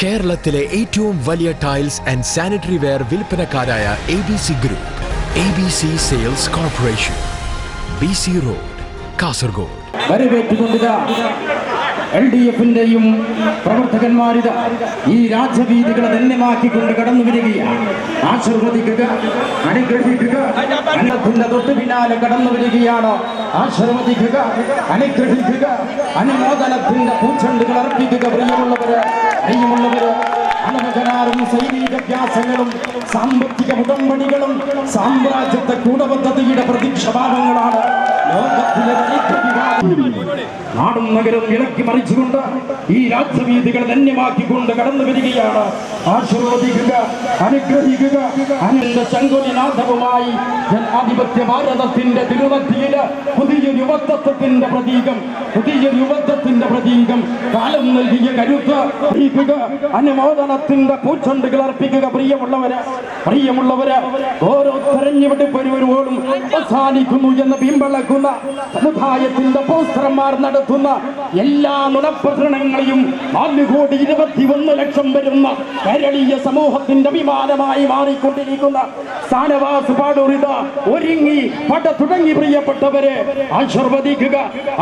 കേരളത്തിലെ ഏറ്റവും വലിയ ടൈൽസ് ആൻഡ് സാനിറ്ററി വെയർ വിൽപ്പനക്കാരായ ABC group, ABC sales corporation, BC road, Kasaragod. LDF-ന്റെയും പ്രവർത്തകന്മാരിത് ഈ രാജവീതികളെ ധന്യമാക്കിക്കൊണ്ട് കടന്നു വരികയാണ്. ആശീർവദിക്കുക, അനുഗ്രഹിക്കുക. അന്നത്തിന്റെ തൊട്ടു പിന്നാലെ കടന്നു വരികയാണ്. ആശീർവദിക്കുക, അനുഗ്രഹിക്കുക, അനുമോദനത്തിന്റെ പൂച്ചെണ്ടുകൾ അർപ്പിക്കുക. പ്രിയമുള്ളവര്, അണവകരാറും സൈനികാഭ്യാസങ്ങളും സാമ്പത്തിക ഉടമ്പടികളും സാമ്രാജ്യത്തെ കൂടബദ്ധതയുടെ പ്രതീക്ഷഭാവങ്ങളാണ്. ലോകത്തിലെ നാടും നഗരവും ഇളക്കി മറിച്ചുകൊണ്ട് ഈ രാജവീതികൾ ധന്യമാക്കിക്കൊണ്ട് കടന്നു വരികയാണ്. ആശീർവദിക്കുക, അനുഗ്രഹിക്കുക. അനന്ത ശങ്കുലിനാഥവുമായി ജനാധിപത്യ ഭാരതത്തിന്റെ തിരുവത്തിയില് പുതിയൊരു യുവത്വത്തിന്റെ പ്രതീകം, കാലം നൽകിയ കരുത്ത് അറിയിക്കുക, അനുമോദനത്തിന്റെ പൂച്ചെണ്ടുകൾ അർപ്പിക്കുക. പ്രിയമുള്ളവര്, ഓരോ തെരഞ്ഞെടുപ്പരുവരോടും അവസാനിക്കുന്നു എന്ന് പിമ്പളക്കുന്ന സമുദായത്തിന്റെ പോസ്റ്റർമാർ നടത്തുന്ന എല്ലാ നുണപ്രചരണങ്ങളെയും 4,21,00,000 വരുന്ന കേരളീയ സമൂഹത്തിന്റെ അഭിമാനമായി മാറിക്കൊണ്ടിരിക്കുന്ന സ്ഥാനവാസ് പാടൂരിത ഒരുങ്ങി പട തുടങ്ങി. പ്രിയപ്പെട്ടവരെ, ആശീർവദിക്കുക,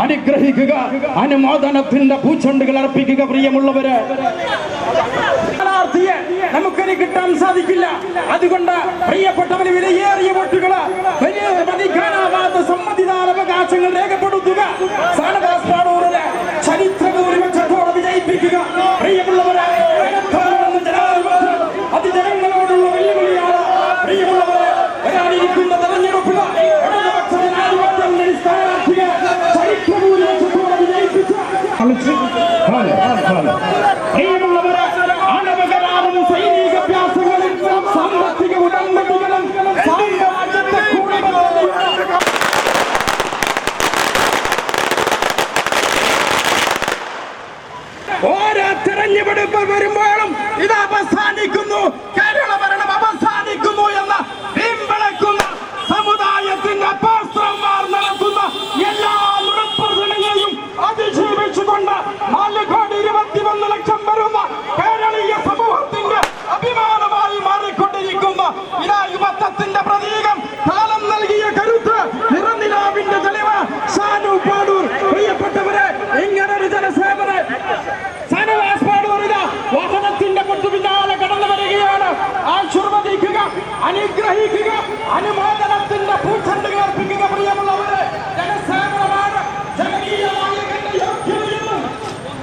അനുഗ്രഹിക്കുക, അനുമോദനത്തിന്റെ പൂച്ചെണ്ടുകൾ അർപ്പിക്കുക. പ്രിയമുള്ളവര്, നമുക്കിനി കിട്ടാൻ സാധിക്കില്ല. അതുകൊണ്ട് പ്രിയപ്പെട്ടവന് വിലയേറിയ വോട്ടുകള് മതിക്കാനാവാത്ത സമ്മതിദാനാവകാശങ്ങൾ രേഖപ്പെടുത്തുക. സ്ഥാനവാസ് പാടൂരിനെ ചരിത്ര ഭൂരിപക്ഷത്തോടെ വിജയിപ്പിക്കുക. പ്രിയമുള്ളവരെ, അതിജനങ്ങളോടുള്ള വെല്ലുവിളിയാണ്. പ്രിയമുള്ളവരെ, വരാനിരിക്കുന്ന തെരഞ്ഞെടുപ്പിൽ സ്ഥാനാർത്ഥിയെ ചരിത്ര ഭൂരിപക്ഷത്തോടെ വിജയിപ്പിച്ച പ്രിയമുള്ളവരെ, ആണവകരാറും സൈനികാഭ്യാസങ്ങളും സാമ്പത്തിക ഉടമ്പടികളും സാമ്രാജ്യത്തെ ഓരോ തെരഞ്ഞെടുപ്പ് വരുമ്പോഴും ഇത് അവസാനിക്കുന്നു. കേരള ഭരണ